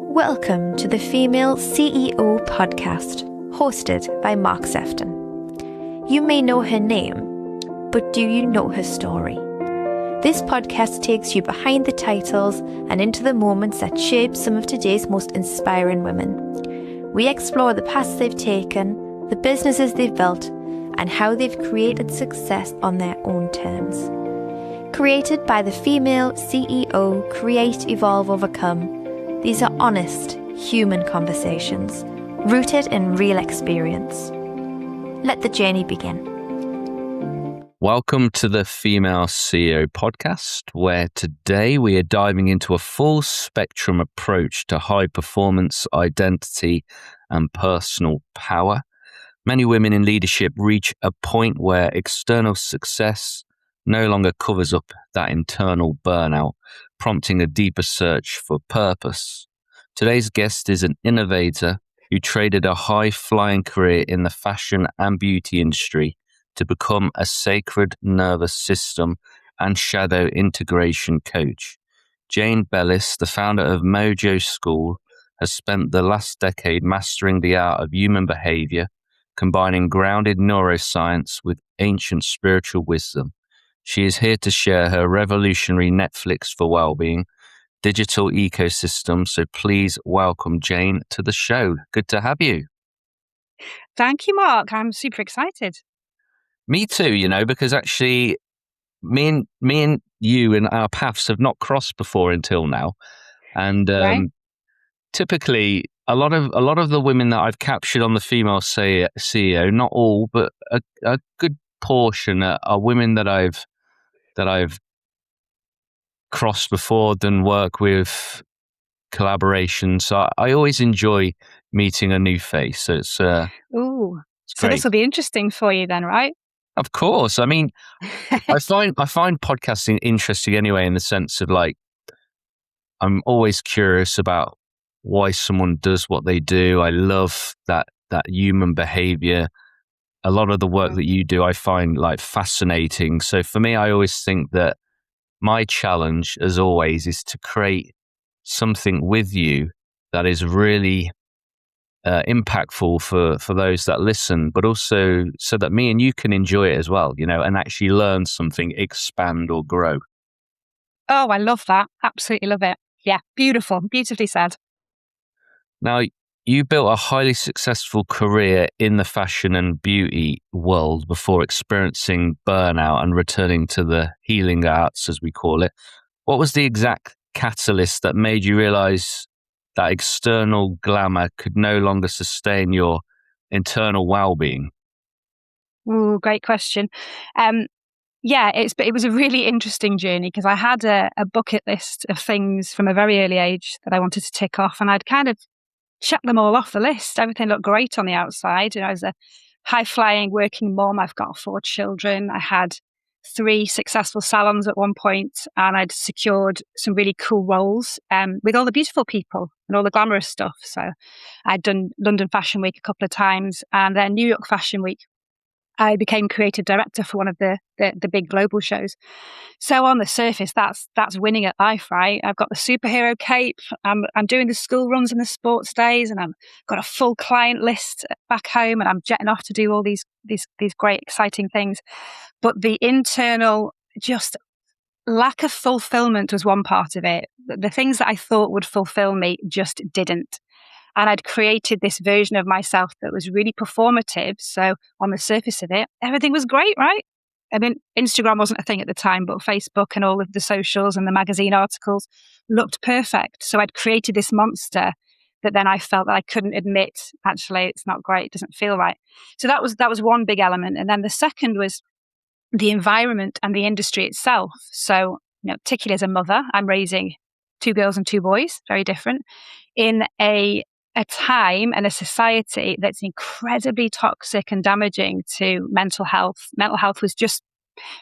Welcome to the Female CEO podcast, hosted by Mark Sephton. You may know her name, but do you know her story? This podcast takes you behind the titles and into the moments that shape some of today's most inspiring women. We explore the paths they've taken, the businesses they've built, and how they've created success on their own terms. Created by the Female CEO Create, Evolve, Overcome, these are honest, human conversations, rooted in real experience. Let the journey begin. Welcome to the Female CEO podcast, where today we are diving into a full spectrum approach to high performance, identity, and personal power. Many women in leadership reach a point where external success no longer covers up that internal burnout, prompting a deeper search for purpose. Today's guest is an innovator who traded a high-flying career in the fashion and beauty industry to become a sacred nervous system and shadow integration coach. Jane Bellis, the founder of Mojo School, has spent the last decade mastering the art of human behaviour, combining grounded neuroscience with ancient spiritual wisdom. She is here to share her revolutionary Netflix for well-being digital ecosystem. So please welcome Jane to the show. Good to have you. Thank you, Mark. I'm super excited. Me too, because actually me and you and our paths have not crossed before until now. And Right. Typically a lot of the women that I've captured on the Female CEO, not all, but a good portion are women that I've crossed before, done work with, collaboration. So I always enjoy meeting a new face. So it's Ooh. So great. this will be interesting for you then, right? Of course. I mean, I find podcasting interesting anyway, in the sense of I'm always curious about why someone does what they do. I love that human behavior. A lot of the work that you do, I find fascinating. So for me, I always think that my challenge, as always, is to create something with you that is really impactful for those that listen, but also so that me and you can enjoy it as well, and actually learn something, expand or grow. Oh, I love that. Absolutely love it. Yeah, beautiful. Beautifully said. Now, you built a highly successful career in the fashion and beauty world before experiencing burnout and returning to the healing arts, as we call it. What was the exact catalyst that made you realize that external glamour could no longer sustain your internal well-being? Ooh, great question. Yeah, it was a really interesting journey because I had a bucket list of things from a very early age that I wanted to tick off, and I'd kind of checked them all off the list. Everything looked great on the outside. I was a high-flying working mom. I've got 4 children. I had 3 successful salons at one point, and I'd secured some really cool roles with all the beautiful people and all the glamorous stuff. So I'd done London Fashion Week a couple of times, and then New York Fashion Week. I became creative director for one of the big global shows. So on the surface, that's winning at life, right? I've got the superhero cape. I'm doing the school runs and the sports days, and I've got a full client list back home, and I'm jetting off to do all these great, exciting things. But the internal just lack of fulfillment was one part of it. The things that I thought would fulfill me just didn't. And I'd created this version of myself that was really performative. So on the surface of it, everything was great, right? I mean, Instagram wasn't a thing at the time, but Facebook and all of the socials and the magazine articles looked perfect. So I'd created this monster that then I felt that I couldn't admit, actually, it's not great, it doesn't feel right. So that was one big element. And then the second was the environment and the industry itself. So, particularly as a mother, I'm raising 2 girls and 2 boys, very different, in a time and a society that's incredibly toxic and damaging to mental health. Mental health was just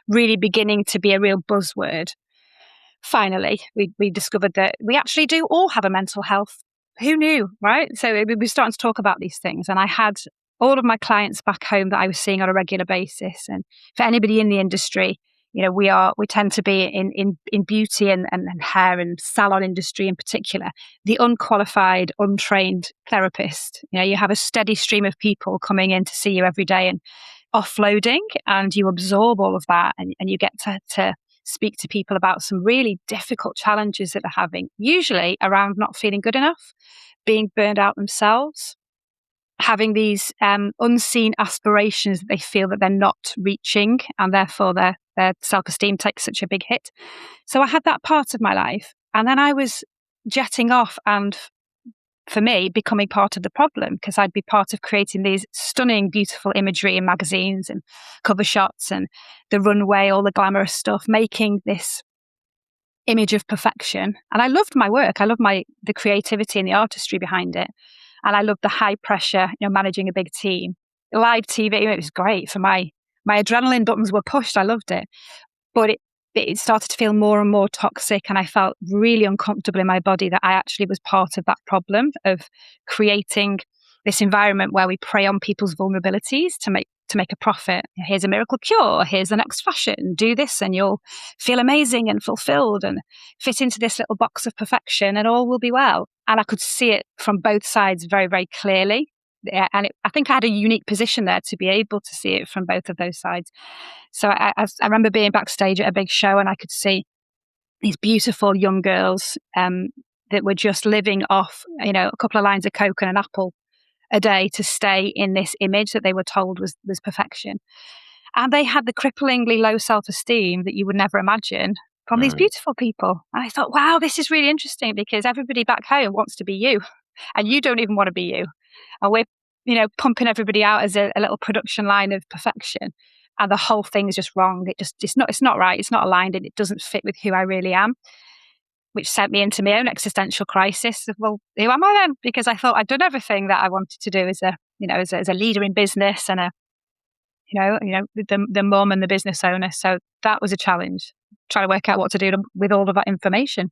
really beginning to be a real buzzword. Finally, we discovered that we actually do all have a mental health. Who knew, right? So we were starting to talk about these things, and I had all of my clients back home that I was seeing on a regular basis. And for anybody in the industry, we tend to be in beauty and hair and salon industry in particular, the unqualified, untrained therapist. You have a steady stream of people coming in to see you every day and offloading, and you absorb all of that, and you get to speak to people about some really difficult challenges that they're having, usually around not feeling good enough, being burned out themselves, having these unseen aspirations that they feel that they're not reaching, and therefore their self-esteem takes such a big hit. So I had that part of my life, and then I was jetting off and, for me, becoming part of the problem, because I'd be part of creating these stunning, beautiful imagery in magazines and cover shots and the runway, all the glamorous stuff, making this image of perfection. And I loved my work. I loved the creativity and the artistry behind it. And I loved the high pressure, managing a big team. Live TV, it was great. For my adrenaline buttons were pushed. I loved it. But it started to feel more and more toxic, and I felt really uncomfortable in my body that I actually was part of that problem of creating this environment where we prey on people's vulnerabilities to make a profit. Here's a miracle cure. Here's the next fashion. Do this and you'll feel amazing and fulfilled and fit into this little box of perfection and all will be well. And I could see it from both sides very, very clearly. And I think I had a unique position there to be able to see it from both of those sides. So I remember being backstage at a big show, and I could see these beautiful young girls that were just living off, a couple of lines of Coke and an apple a day to stay in this image that they were told was perfection. And they had the cripplingly low self-esteem that you would never imagine from these beautiful people. And I thought, wow, this is really interesting, because everybody back home wants to be you, and you don't even want to be you. And we're, pumping everybody out as a little production line of perfection. And the whole thing is just wrong. It's not right. It's not aligned, and it doesn't fit with who I really am, which sent me into my own existential crisis of, well, who am I then? Because I thought I'd done everything that I wanted to do as a leader in business and the mum and the business owner. So that was a challenge, trying to work out what to do with all of that information.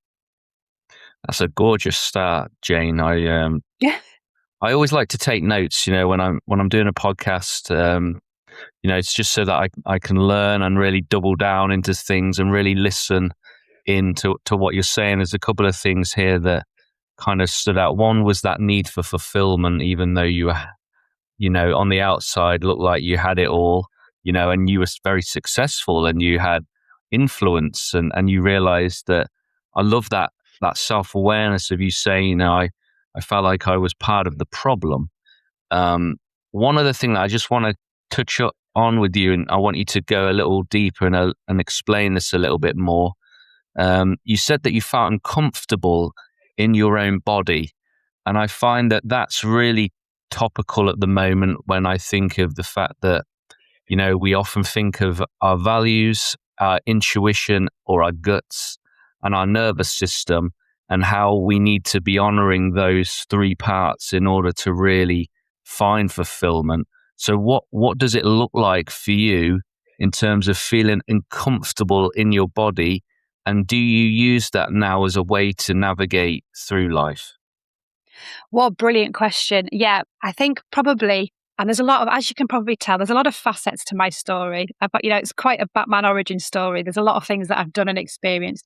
That's a gorgeous start, Jane. I always like to take notes, when I'm doing a podcast. It's just so that I can learn and really double down into things and really listen into what you're saying. There's a couple of things here that kind of stood out. One was that need for fulfillment, even though you on the outside looked like you had it all, and you were very successful and you had influence, and you realized that. I love that self-awareness of you saying, I felt like I was part of the problem. One other thing that I just want to touch on with you, and I want you to go a little deeper and explain this a little bit more. You said that you felt uncomfortable in your own body. And I find that that's really topical at the moment when I think of the fact that, we often think of our values, our intuition, or our guts and our nervous system, and how we need to be honoring those three parts in order to really find fulfillment. So what does it look like for you in terms of feeling uncomfortable in your body? And do you use that now as a way to navigate through life? What a brilliant question. Yeah, I think probably, and there's a lot of, as you can probably tell, there's a lot of facets to my story. But, it's quite a Batman origin story. There's a lot of things that I've done and experienced,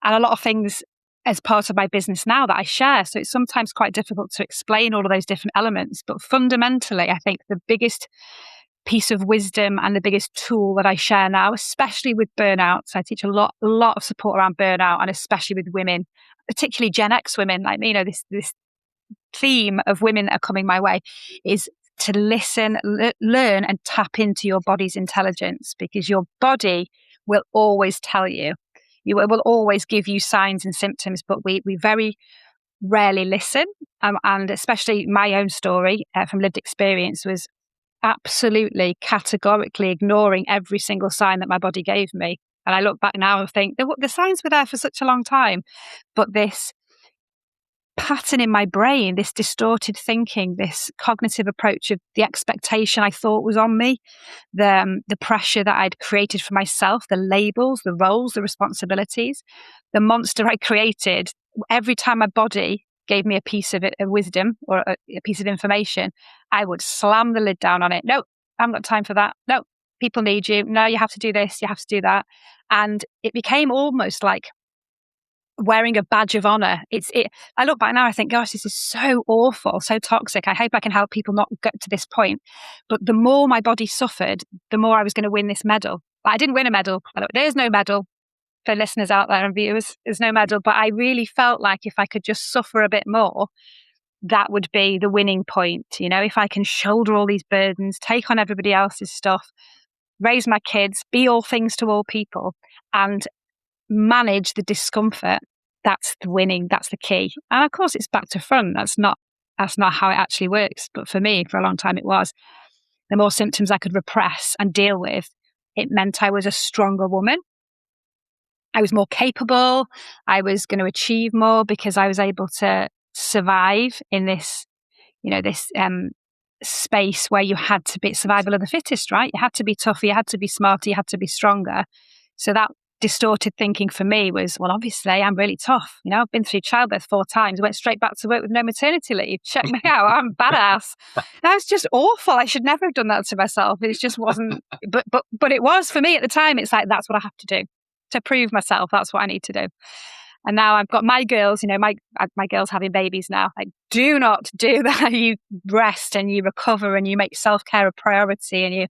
and a lot of things as part of my business now that I share. So it's sometimes quite difficult to explain all of those different elements. But fundamentally, I think the biggest piece of wisdom and the biggest tool that I share now, especially with burnout, so I teach a lot of support around burnout, and especially with women, particularly Gen X women like me, this theme of women that are coming my way, is to listen, learn and tap into your body's intelligence, because your body will always tell you. It will always give you signs and symptoms, but we very rarely listen. And especially my own story from lived experience was absolutely categorically ignoring every single sign that my body gave me. And I look back now and think the signs were there for such a long time, but this pattern in my brain, this distorted thinking, this cognitive approach of the expectation I thought was on me, the pressure that I'd created for myself, the labels, the roles, the responsibilities, the monster I created. Every time my body gave me a piece of wisdom or a piece of information, I would slam the lid down on it. No, I haven't got time for that. No, people need you. No, you have to do this, you have to do that. And it became almost like wearing a badge of honor. I look back now, I think, gosh, this is so awful, so toxic. I hope I can help people not get to this point. But the more my body suffered, the more I was going to win this medal. But I didn't win a medal. There's no medal for listeners out there and viewers. There's no medal. But I really felt like if I could just suffer a bit more, that would be the winning point. If I can shoulder all these burdens, take on everybody else's stuff, raise my kids, be all things to all people, and manage the discomfort, that's the winning, that's the key. And of course it's back to front. That's not how it actually works. But for me, for a long time it was. The more symptoms I could repress and deal with, it meant I was a stronger woman. I was more capable. I was going to achieve more because I was able to survive in this, this space where you had to be survival of the fittest, right? You had to be tougher, you had to be smarter, you had to be stronger. So that distorted thinking for me was, well, obviously I'm really tough. I've been through childbirth 4 times, went straight back to work with no maternity leave. Check me out, I'm badass. That was just awful. I should never have done that to myself. It just wasn't, but it was for me at the time. It's like, that's what I have to do to prove myself. That's what I need to do. And now I've got my girls, my girls having babies now. Like, do not do that. You rest and you recover and you make self-care a priority, and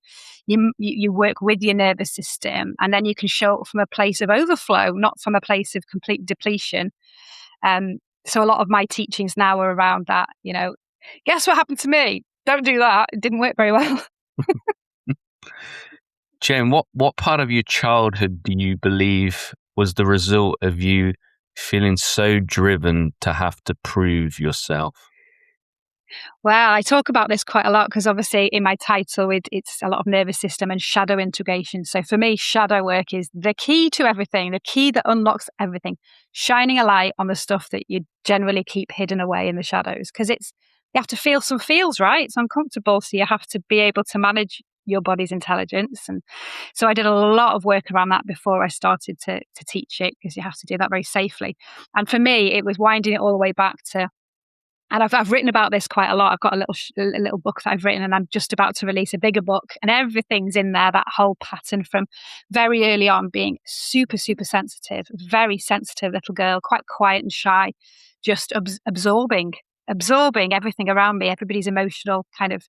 you work with your nervous system, and then you can show up from a place of overflow, not from a place of complete depletion. So a lot of my teachings now are around that, guess what happened to me? Don't do that. It didn't work very well. Jen, what part of your childhood do you believe was the result of you feeling so driven to have to prove yourself? Well, I talk about this quite a lot because obviously in my title, it's a lot of nervous system and shadow integration. So for me, shadow work is the key to everything, the key that unlocks everything, shining a light on the stuff that you generally keep hidden away in the shadows. Because you have to feel some feels, right? It's uncomfortable. So you have to be able to manage your body's intelligence. And so I did a lot of work around that before I started to teach it, because you have to do that very safely. And for me, it was winding it all the way back to, and I've written about this quite a lot. I've got a little book that I've written, and I'm just about to release a bigger book, and everything's in there, that whole pattern from very early on being super, super sensitive, very sensitive little girl, quite quiet and shy, just absorbing everything around me, everybody's emotional kind of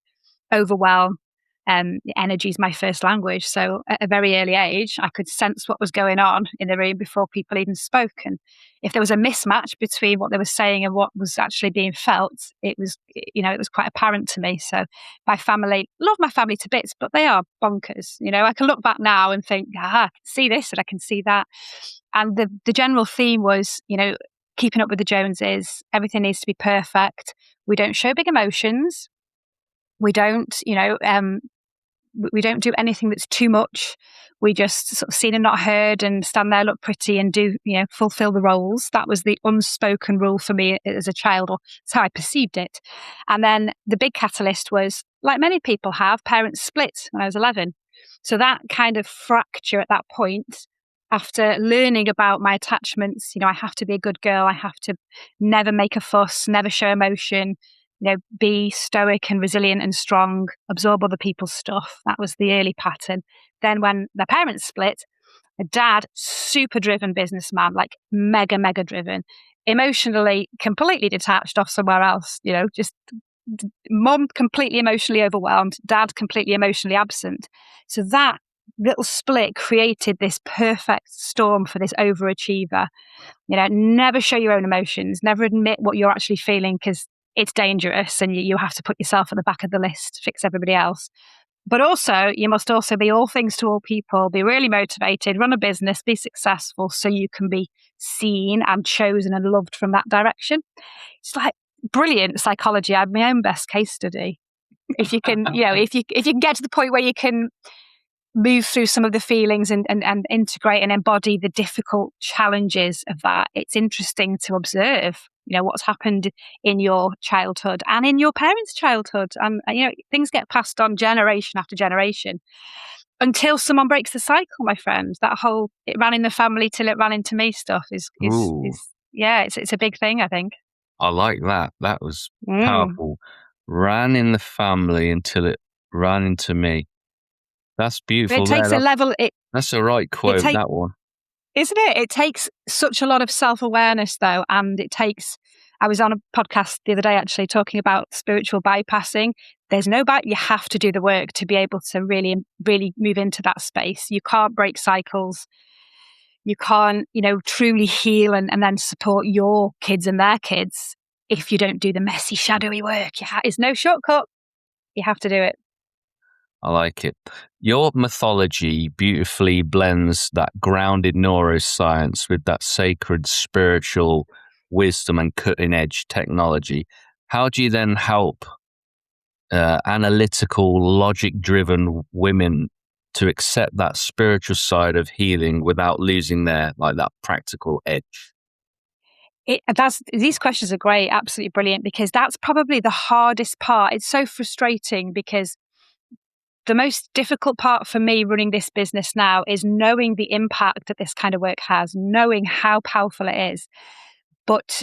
overwhelm. Energy is my first language. So at a very early age, I could sense what was going on in the room before people even spoke. And if there was a mismatch between what they were saying and what was actually being felt, it was quite apparent to me. So my family, love my family to bits, but they are bonkers. I can look back now and think, I can see this and I can see that. And the general theme was, keeping up with the Joneses. Everything needs to be perfect. We don't show big emotions. We don't, we don't do anything that's too much. We just sort of seen and not heard and stand there, look pretty and do, fulfill the roles. That was the unspoken rule for me as a child, or that's how I perceived it. And then the big catalyst was, like many people have, parents split when I was 11. So that kind of fracture at that point, after learning about my attachments, I have to be a good girl. I have to never make a fuss, never show emotion, be stoic and resilient and strong, absorb other people's stuff. That was the early pattern. Then when the parents split, a dad, super driven businessman, like mega, mega driven, emotionally completely detached off somewhere else, just mom completely emotionally overwhelmed, dad completely emotionally absent. So that little split created this perfect storm for this overachiever. Never show your own emotions, never admit what you're actually feeling, because it's dangerous and you have to put yourself at the back of the list to fix everybody else. But also, you must also be all things to all people, be really motivated, run a business, be successful so you can be seen and chosen and loved from that direction. It's like brilliant psychology. I have my own best case study. If you can, if you can get to the point where you can move through some of the feelings and integrate and embody the difficult challenges of that, it's interesting to observe, what's happened in your childhood and in your parents' childhood. And, things get passed on generation after generation until someone breaks the cycle, my friend. That whole, it ran in the family till it ran into me stuff is it's a big thing, I think. I like that. That was powerful. Ran in the family until it ran into me. That's beautiful. It takes a level. That's a right quote, that one. Isn't it? It takes such a lot of self-awareness, though, and I was on a podcast the other day actually talking about spiritual bypassing. There's no you have to do the work to be able to really, really move into that space. You can't break cycles. You can't, truly heal and then support your kids and their kids if you don't do the messy, shadowy work. It's no shortcut. You have to do it. I like it. Your mythology beautifully blends that grounded neuroscience with that sacred spiritual wisdom and cutting edge technology. How do you then help analytical, logic driven women to accept that spiritual side of healing without losing that practical edge? These questions are great, absolutely brilliant, because that's probably the hardest part. It's so frustrating because the most difficult part for me running this business now is knowing the impact that this kind of work has, knowing how powerful it is. But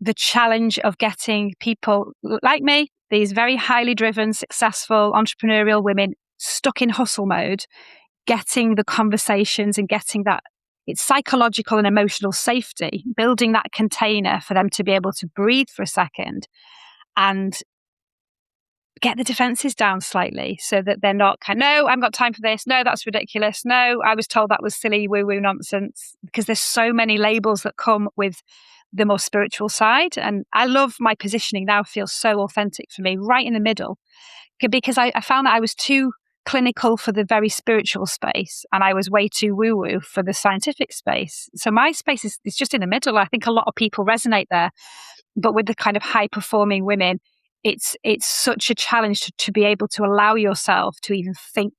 the challenge of getting people like me, these very highly driven, successful, entrepreneurial women stuck in hustle mode, getting the conversations and getting that, it's psychological and emotional safety, building that container for them to be able to breathe for a second and get the defenses down slightly so that they're not no, I haven't got time for this. No, that's ridiculous. No, I was told that was silly woo-woo nonsense, because there's so many labels that come with the more spiritual side. And I love my positioning now, feels so authentic for me, right in the middle, because I found that I was too clinical for the very spiritual space and I was way too woo-woo for the scientific space. So my space is just in the middle. I think a lot of people resonate there, but with the kind of high performing women, it's such a challenge to be able to allow yourself to even think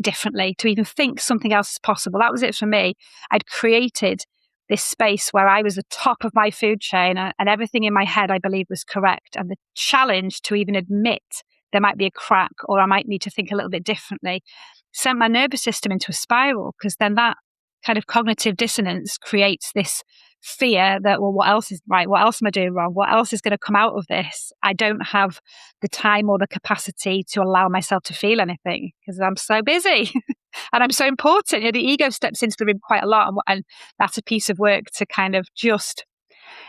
differently, to even think something else is possible. That was it for me. I'd created this space where I was the top of my food chain and everything in my head I believed was correct. And the challenge to even admit there might be a crack or I might need to think a little bit differently sent my nervous system into a spiral, because then that kind of cognitive dissonance creates this fear that, well, what else is right? What else am I doing wrong? What else is going to come out of this? I don't have the time or the capacity to allow myself to feel anything because I'm so busy and I'm so important. The ego steps into the room quite a lot, and that's a piece of work to kind of just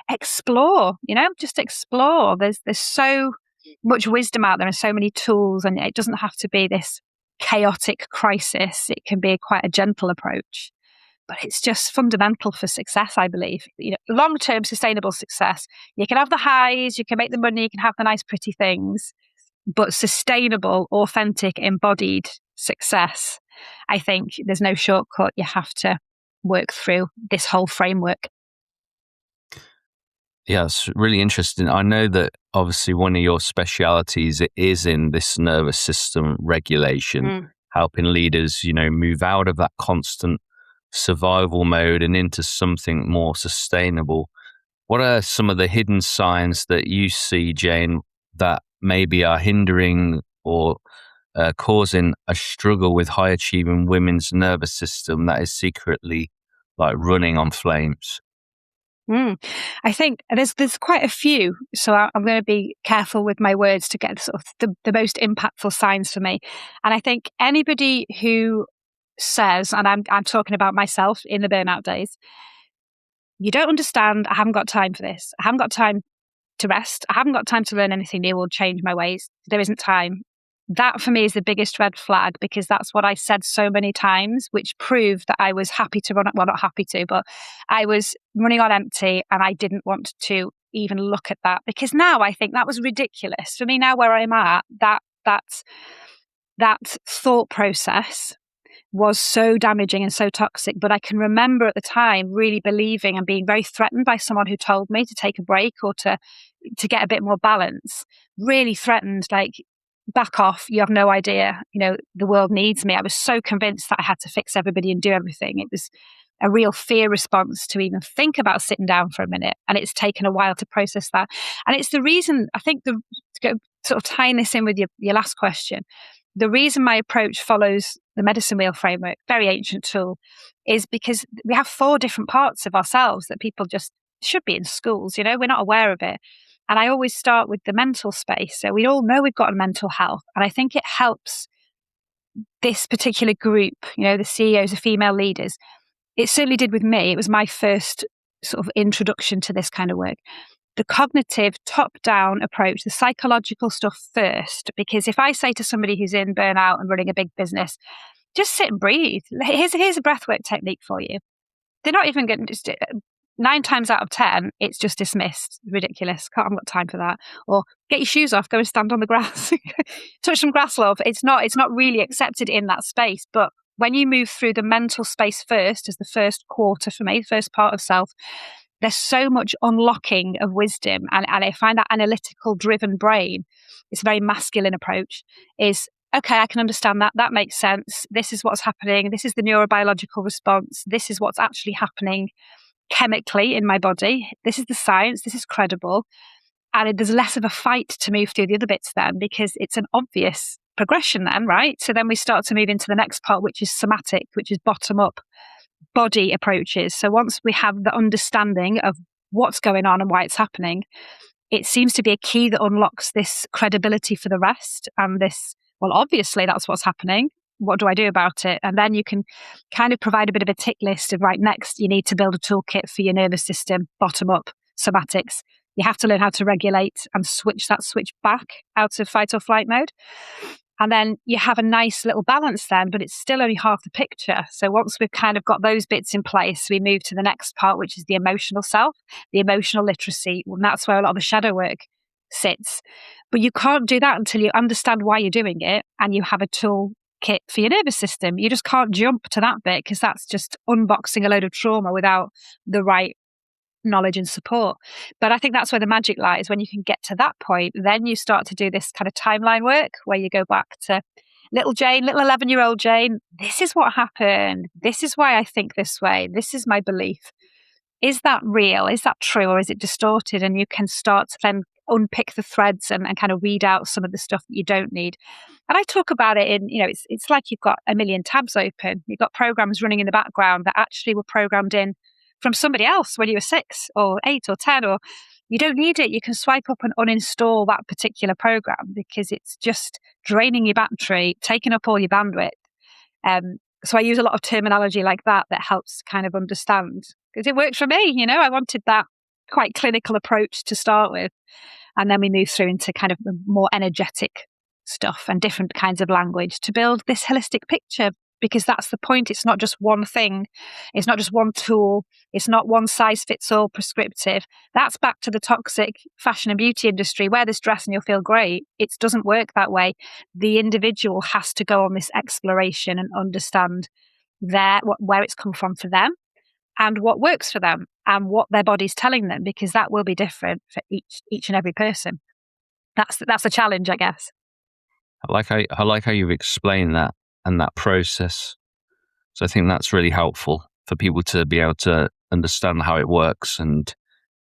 explore, just explore. There's so much wisdom out there and so many tools, and it doesn't have to be this chaotic crisis. It can be quite a gentle approach. But it's just fundamental for success, I believe. Long-term sustainable success. You can have the highs, you can make the money, you can have the nice, pretty things, but sustainable, authentic, embodied success, I think there's no shortcut. You have to work through this whole framework. Yeah, it's really interesting. I know that obviously one of your specialities is in this nervous system regulation, helping leaders, move out of that constant survival mode and into something more sustainable. What are some of the hidden signs that you see, Jane, that maybe are hindering or causing a struggle with high achieving women's nervous system that is secretly running on flames? I think there's quite a few, so I'm going to be careful with my words to get sort of the most impactful signs for me. And I think anybody who says, and I'm talking about myself in the burnout days, you don't understand, I haven't got time for this. I haven't got time to rest. I haven't got time to learn anything new or change my ways. There isn't time. That for me is the biggest red flag, because that's what I said so many times, which proved that I was happy to run, well, not happy to, but I was running on empty and I didn't want to even look at that, because now I think that was ridiculous. For me now, where I'm at, that thought process was so damaging and so toxic. But I can remember at the time really believing and being very threatened by someone who told me to take a break or to get a bit more balance. Really threatened, like, back off, you have no idea, the world needs me. I was so convinced that I had to fix everybody and do everything. It was a real fear response to even think about sitting down for a minute. And it's taken a while to process that. And it's the reason, I think, to go sort of tying this in with your last question, the reason my approach follows the medicine wheel framework, very ancient tool, is because we have 4 different parts of ourselves that people just should be in schools. We're not aware of it. And I always start with the mental space. So we all know we've got a mental health. And I think it helps this particular group, the CEOs, the female leaders, it certainly did with me. It was my first sort of introduction to this kind of work. The cognitive top-down approach, the psychological stuff first, because if I say to somebody who's in burnout and running a big business, just sit and breathe. Here's a breathwork technique for you. They're not even going to, 9 times out of 10, it's just dismissed. Ridiculous. I've got time for that. Or get your shoes off, go and stand on the grass, touch some grass, love. It's not really accepted in that space. But when you move through the mental space first, as the first quarter for me, first part of self, there's so much unlocking of wisdom. And I find that analytical driven brain, it's a very masculine approach, is, okay, I can understand that. That makes sense. This is what's happening. This is the neurobiological response. This is what's actually happening chemically in my body. This is the science. This is credible. And there's less of a fight to move through the other bits then, because it's an obvious progression then, right? So then we start to move into the next part, which is somatic, which is bottom up body approaches. So once we have the understanding of what's going on and why it's happening, it seems to be a key that unlocks this credibility for the rest and this, well, obviously that's what's happening. What do I do about it? And then you can kind of provide a bit of a tick list of, right, next you need to build a toolkit for your nervous system, bottom up, somatics. You have to learn how to regulate and switch back out of fight or flight mode. And then you have a nice little balance then, but it's still only half the picture. So once we've kind of got those bits in place, we move to the next part, which is the emotional self, the emotional literacy. And that's where a lot of the shadow work sits. But you can't do that until you understand why you're doing it and you have a toolkit for your nervous system. You just can't jump to that bit because that's just unboxing a load of trauma without the right knowledge and support. But I think that's where the magic lies. When you can get to that point, then you start to do this kind of timeline work where you go back to little 11-year-old Jane. This is what happened. This is why I think this way. This is my belief. Is that real? Is that true? Or is it distorted? And you can start to then unpick the threads and kind of weed out some of the stuff that you don't need. And I talk about it in, it's like you've got a million tabs open. You've got programs running in the background that actually were programmed in from somebody else when you were 6 or 8 or 10, or you don't need it. You can swipe up and uninstall that particular program because it's just draining your battery, taking up all your bandwidth. So I use a lot of terminology like that helps kind of understand, because it worked for me. I wanted that quite clinical approach to start with. And then we move through into kind of the more energetic stuff and different kinds of language to build this holistic picture. Because that's the point. It's not just one thing. It's not just one tool. It's not one size fits all prescriptive. That's back to the toxic fashion and beauty industry. Wear this dress and you'll feel great. It doesn't work that way. The individual has to go on this exploration and understand where it's come from for them and what works for them and what their body's telling them, because that will be different for each and every person. That's a challenge, I guess. I like how you've explained that and that process. So I think that's really helpful for people to be able to understand how it works, and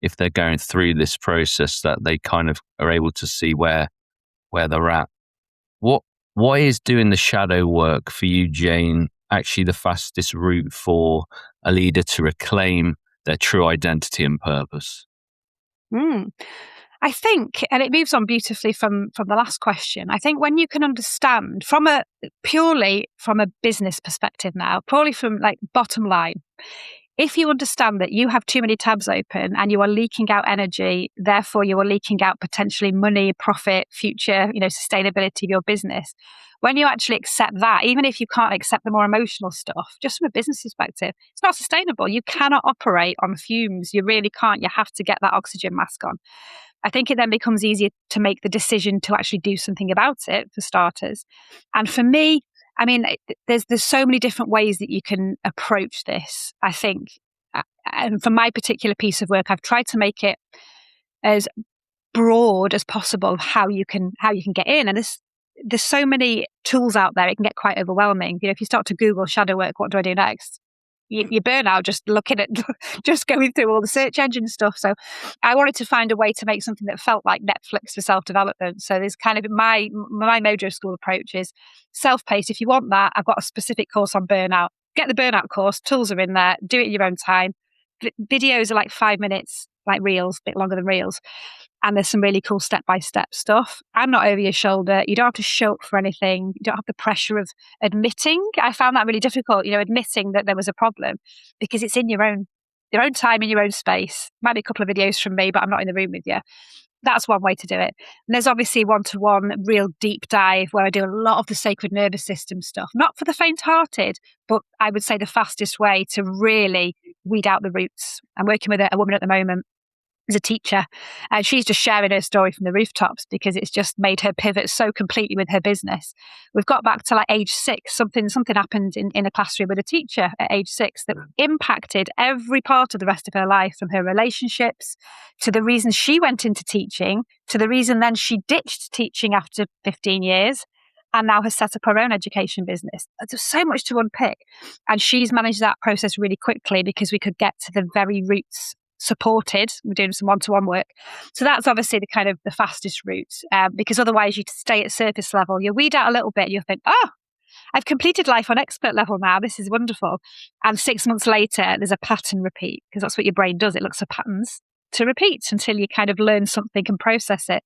if they're going through this process, that they kind of are able to see where they're at. Why is doing the shadow work for you, Jane, actually the fastest route for a leader to reclaim their true identity and purpose? I think, and it moves on beautifully from the last question, I think when you can understand purely from a business perspective now, purely from like bottom line, if you understand that you have too many tabs open and you are leaking out energy, therefore you are leaking out potentially money, profit, future, sustainability of your business. When you actually accept that, even if you can't accept the more emotional stuff, just from a business perspective, it's not sustainable. You cannot operate on fumes. You really can't. You have to get that oxygen mask on. I think it then becomes easier to make the decision to actually do something about it, for starters. And for me, I mean, there's so many different ways that you can approach this, I think. And for my particular piece of work, I've tried to make it as broad as possible how you can get in. And there's so many tools out there, it can get quite overwhelming. If you start to Google shadow work, what do I do next? You burn out just looking at, just going through all the search engine stuff. So I wanted to find a way to make something that felt like Netflix for self-development. So there's kind of my Mojo School approach is self-paced. If you want that, I've got a specific course on burnout. Get the burnout course, tools are in there, do it in your own time. Videos are like 5 minutes, like reels, a bit longer than reels. And there's some really cool step-by-step stuff. I'm not over your shoulder. You don't have to show up for anything. You don't have the pressure of admitting. I found that really difficult, admitting that there was a problem, because it's in your own time, in your own space. Might be a couple of videos from me, but I'm not in the room with you. That's one way to do it. And there's obviously one-to-one real deep dive where I do a lot of the sacred nervous system stuff. Not for the faint-hearted, but I would say the fastest way to really weed out the roots. I'm working with a woman at the moment as a teacher, and she's just sharing her story from the rooftops because it's just made her pivot so completely with her business. We've got back to like age 6. Something happened in a classroom with a teacher at age 6 that impacted every part of the rest of her life, from her relationships to the reason she went into teaching, to the reason then she ditched teaching after 15 years and now has set up her own education business. There's so much to unpick, and she's managed that process really quickly because we could get to the very roots supported. We're doing some one-to-one work. So that's obviously the kind of the fastest route, because otherwise you stay at surface level. You weed out a little bit, you'll think, I've completed life on expert level now. This is wonderful. And 6 months later, there's a pattern repeat, because that's what your brain does. It looks for patterns to repeat until you kind of learn something and process it.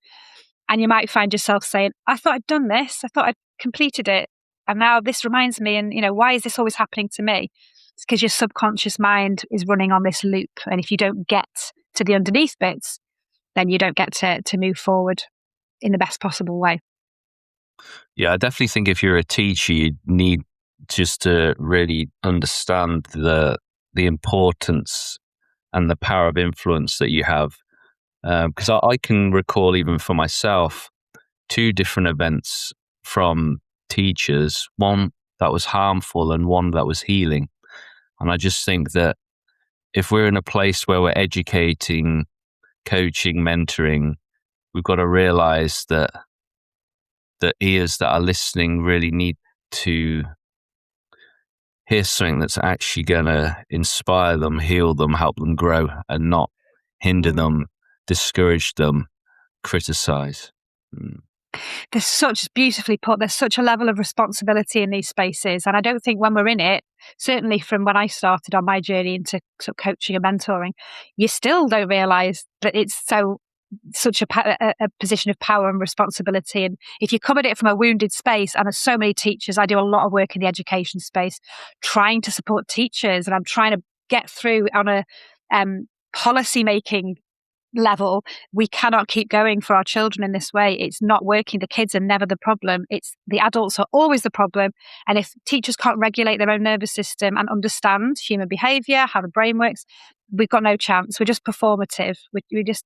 And you might find yourself saying, I thought I'd done this. I thought I'd completed it. And now this reminds me, and why is this always happening to me? It's because your subconscious mind is running on this loop. And if you don't get to the underneath bits, then you don't get to move forward in the best possible way. Yeah, I definitely think if you're a teacher, you need just to really understand the importance and the power of influence that you have. Because I can recall, even for myself, 2 different events from teachers, one that was harmful and one that was healing. And I just think that if we're in a place where we're educating, coaching, mentoring, we've got to realize that the ears that are listening really need to hear something that's actually going to inspire them, heal them, help them grow, and not hinder them, discourage them, criticize. There's such, beautifully put, there's such a level of responsibility in these spaces. And I don't think when we're in it, certainly from when I started on my journey into sort of coaching and mentoring, you still don't realize that it's such a position of power and responsibility. And if you come at it from a wounded space, and there's so many teachers, I do a lot of work in the education space, trying to support teachers, and I'm trying to get through on a policy making level. We cannot keep going for our children in this way. It's not working. The kids are never the problem. It's the adults are always the problem. And if teachers can't regulate their own nervous system and understand human behaviour, how the brain works, we've got no chance. We're just performative. We're just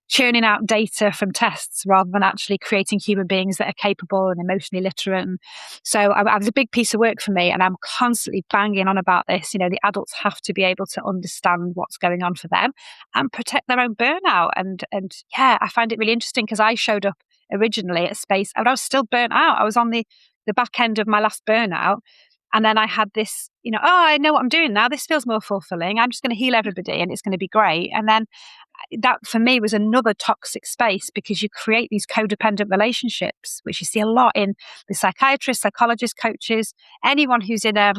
churning out data from tests rather than actually creating human beings that are capable and emotionally literate. And so it was a big piece of work for me, and I'm constantly banging on about this. The adults have to be able to understand what's going on for them and protect their own burnout. And yeah, I find it really interesting because I showed up originally at space and I was still burnt out. I was on the back end of my last burnout. And then I had this, I know what I'm doing now. This feels more fulfilling. I'm just going to heal everybody and it's going to be great. And then that for me was another toxic space, because you create these codependent relationships, which you see a lot in the psychiatrists, psychologists, coaches, anyone who's in a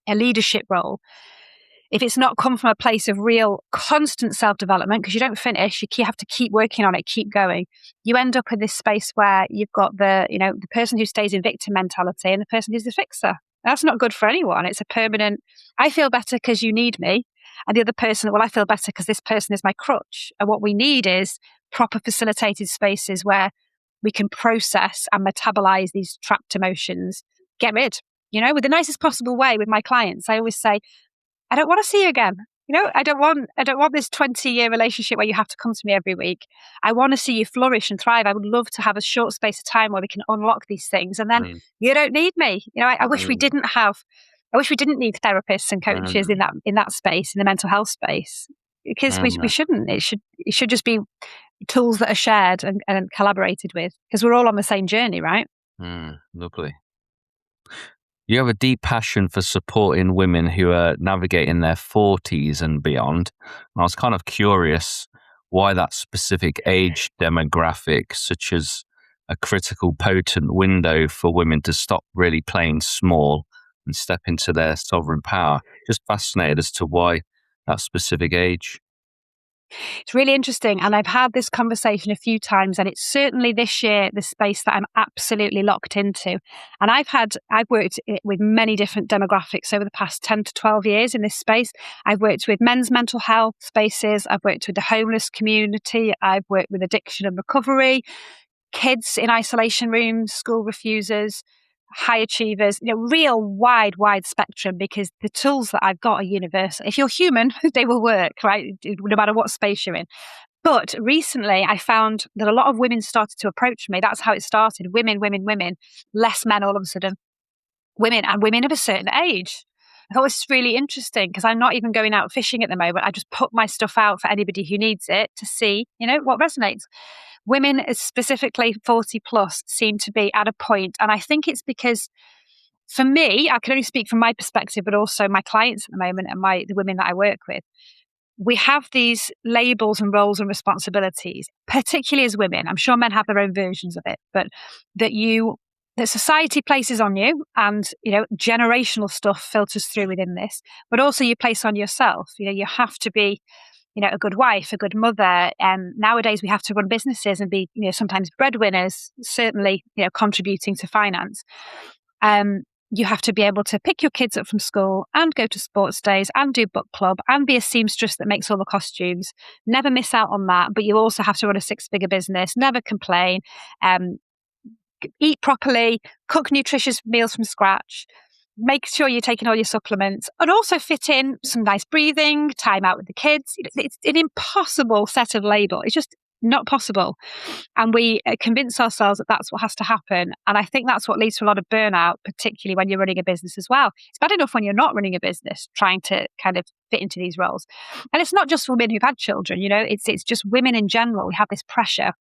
leadership role. If it's not come from a place of real constant self-development, because you don't finish, you have to keep working on it, keep going. You end up in this space where you've got the person who stays in victim mentality and the person who's the fixer. That's not good for anyone. It's a permanent, I feel better because you need me. And the other person, well, I feel better because this person is my crutch. And what we need is proper facilitated spaces where we can process and metabolize these trapped emotions, get rid, with the nicest possible way with my clients. I always say, I don't want to see you again. I don't want this 20-year relationship where you have to come to me every week. I want to see you flourish and thrive. I would love to have a short space of time where we can unlock these things. And then you don't need me. I wish we didn't need therapists and coaches in that space, in the mental health space, because we shouldn't. It should just be tools that are shared and collaborated with, because we're all on the same journey, right? Lovely. You have a deep passion for supporting women who are navigating their 40s and beyond. And I was kind of curious why that specific age demographic, such as a critical, potent window for women to stop really playing small and step into their sovereign power. Just fascinated as to why that specific age. It's really interesting. And I've had this conversation a few times, and it's certainly this year, the space that I'm absolutely locked into. And I've worked with many different demographics over the past 10 to 12 years in this space. I've worked with men's mental health spaces. I've worked with the homeless community. I've worked with addiction and recovery, kids in isolation rooms, school refusers, high achievers, real wide spectrum, because the tools that I've got are universal. If you're human, they will work, right? No matter what space you're in. But recently I found that a lot of women started to approach me. That's how it started. Women, less men all of a sudden. Women, and women of a certain age. I thought it's really interesting, because I'm not even going out fishing at the moment. I just put my stuff out for anybody who needs it to see, what resonates. Women, specifically 40 plus, seem to be at a point, and I think it's because, for me, I can only speak from my perspective, but also my clients at the moment and the women that I work with. We have these labels and roles and responsibilities, particularly as women. I'm sure men have their own versions of it, but that society places on you, and generational stuff filters through within this, but also you place on yourself. You have to be a good wife, a good mother. And nowadays we have to run businesses and be, sometimes breadwinners, certainly, contributing to finance. You have to be able to pick your kids up from school and go to sports days and do book club and be a seamstress that makes all the costumes. Never miss out on that. But you also have to run a 6-figure business, never complain, eat properly, cook nutritious meals from scratch, make sure you're taking all your supplements, and also fit in some nice breathing, time out with the kids. It's an impossible set of labels. It's just not possible. And we convince ourselves that that's what has to happen. And I think that's what leads to a lot of burnout, particularly when you're running a business as well. It's bad enough when you're not running a business, trying to kind of fit into these roles. And it's not just women who've had children, it's just women in general. We have this pressure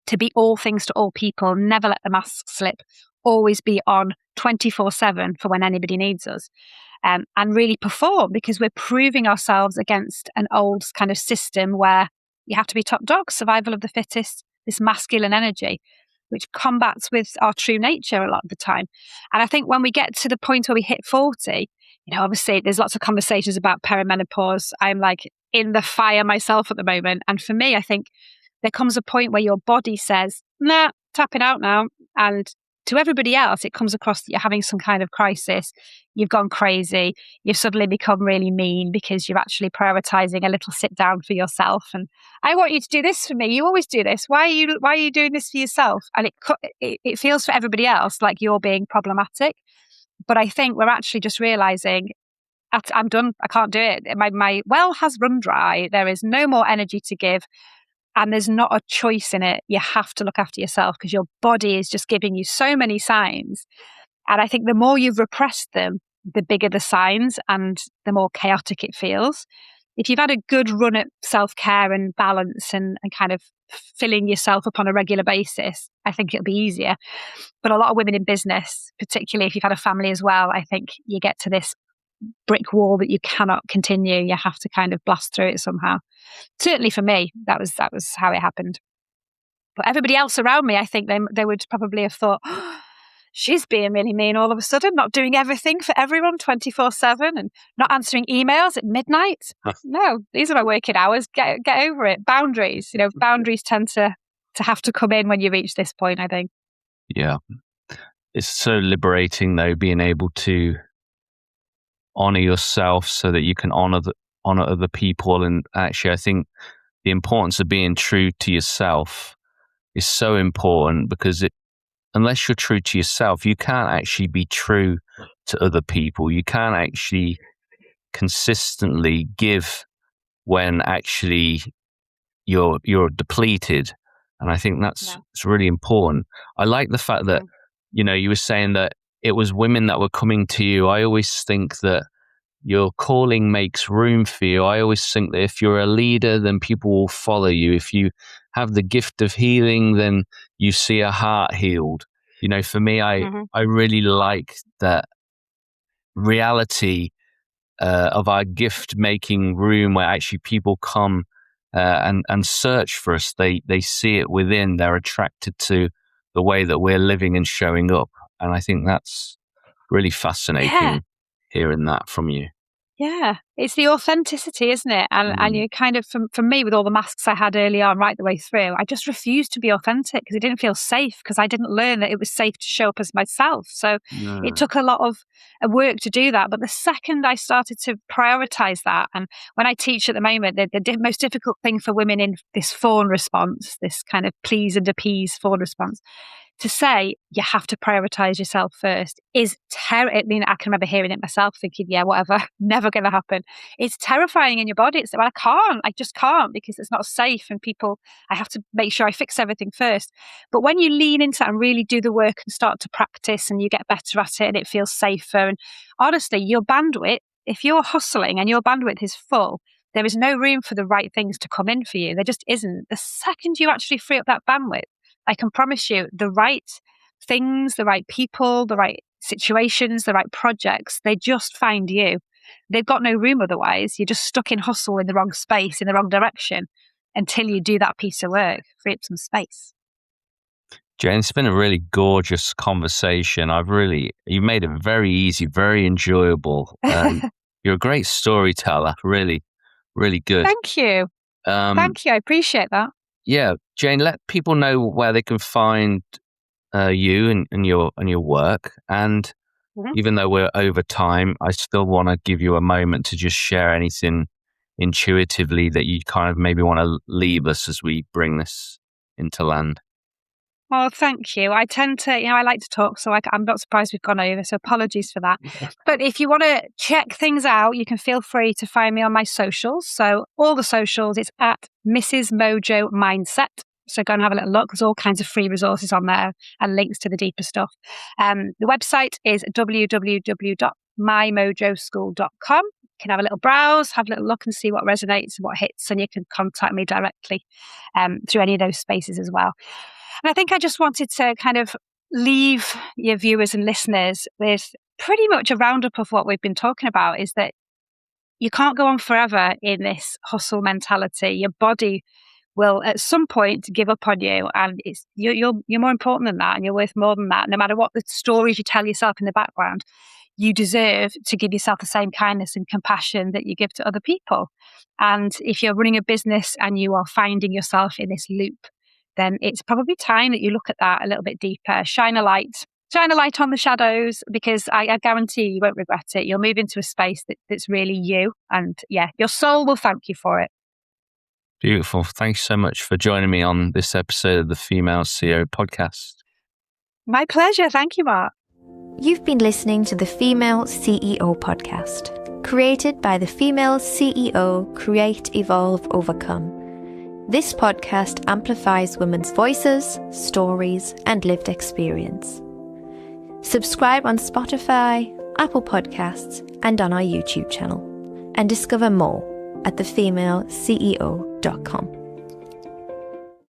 to be all things to all people, never let the mask slip, always be on 24/7 for when anybody needs us, and really perform, because we're proving ourselves against an old kind of system where you have to be top dog, survival of the fittest, this masculine energy, which combats with our true nature a lot of the time. And I think when we get to the point where we hit 40, obviously there's lots of conversations about perimenopause. I'm like in the fire myself at the moment. And for me, I think there comes a point where your body says, nah, tapping out now. And to everybody else, it comes across that you're having some kind of crisis. You've gone crazy. You've suddenly become really mean because you're actually prioritizing a little sit down for yourself. And I want you to do this for me. You always do this. Why are you doing this for yourself? And it feels for everybody else like you're being problematic. But I think we're actually just realizing, I'm done. I can't do it. My well has run dry. There is no more energy to give. And there's not a choice in it. You have to look after yourself, because your body is just giving you so many signs. And I think the more you've repressed them, the bigger the signs and the more chaotic it feels. If you've had a good run at self-care and balance and kind of filling yourself up on a regular basis, I think it'll be easier. But a lot of women in business, particularly if you've had a family as well, I think you get to this brick wall that you cannot continue. You have to kind of blast through it somehow. Certainly for me, that was how it happened. But everybody else around me, I think they would probably have thought, oh, she's being really mean all of a sudden, not doing everything for everyone 24/7 and not answering emails at midnight. No, these are my working hours. Get over it. Boundaries, boundaries tend to have to come in when you reach this point, I think. Yeah. It's so liberating though, being able to honor yourself so that you can honor other people. And actually, I think the importance of being true to yourself is so important, because unless you're true to yourself, you can't actually be true to other people. You can't actually consistently give when actually you're depleted. And I think it's really important. I like the fact that, you were saying that it was women that were coming to you. I always think that your calling makes room for you. I always think that if you're a leader, then people will follow you. If you have the gift of healing, then you see a heart healed. For me, I really like that reality of our gift making room, where actually people come and search for us. They see it within. They're attracted to the way that we're living and showing up. And I think that's really fascinating hearing that from you. Yeah, it's the authenticity, isn't it? And you kind of, for me, with all the masks I had early on, right the way through, I just refused to be authentic because it didn't feel safe, because I didn't learn that it was safe to show up as myself. So it took a lot of work to do that. But the second I started to prioritize that, and when I teach at the moment, the most difficult thing for women in this fawn response, this kind of please and appease fawn response, to say you have to prioritize yourself first is terrible. I mean, I can remember hearing it myself, thinking, yeah, whatever, never going to happen. It's terrifying in your body. It's like, well, I just can't, because it's not safe, and I have to make sure I fix everything first. But when you lean into that and really do the work and start to practice, and you get better at it, and it feels safer, and honestly, your bandwidth, if you're hustling and your bandwidth is full, there is no room for the right things to come in for you. There just isn't. The second you actually free up that bandwidth, I can promise you, the right things, the right people, the right situations, the right projects, they just find you. They've got no room otherwise. You're just stuck in hustle in the wrong space, in the wrong direction, until you do that piece of work, free up some space. Jane, it's been a really gorgeous conversation. You made it very easy, very enjoyable. You're a great storyteller, really, really good. Thank you. Thank you. I appreciate that. Yeah, Jane, let people know where they can find you and your work. And even though we're over time, I still want to give you a moment to just share anything intuitively that you kind of maybe want to leave us as we bring this into land. Oh, thank you. I tend to, I like to talk, so I'm not surprised we've gone over, so apologies for that. But if you want to check things out, you can feel free to find me on my socials. So all the socials, it's at Mrs. Mojo Mindset. So go and have a little look. There's all kinds of free resources on there and links to the deeper stuff. The website is www.mymojoschool.com. You can have a little browse, have a little look and see what resonates and what hits, and you can contact me directly through any of those spaces as well. And I think I just wanted to kind of leave your viewers and listeners with pretty much a roundup of what we've been talking about, is that you can't go on forever in this hustle mentality. Your body will at some point give up on you, and you're more important than that, and you're worth more than that. No matter what the stories you tell yourself in the background, you deserve to give yourself the same kindness and compassion that you give to other people. And if you're running a business and you are finding yourself in this loop, then it's probably time that you look at that a little bit deeper. Shine a light on the shadows, because I guarantee you won't regret it. You'll move into a space that's really you. And yeah, your soul will thank you for it. Beautiful. Thanks so much for joining me on this episode of the Female CEO podcast. My pleasure. Thank you, Mark. You've been listening to the Female CEO podcast, created by the Female CEO Create, Evolve, Overcome. This podcast amplifies women's voices, stories, and lived experience. Subscribe on Spotify, Apple Podcasts, and on our YouTube channel, and discover more at thefemaleceo.com.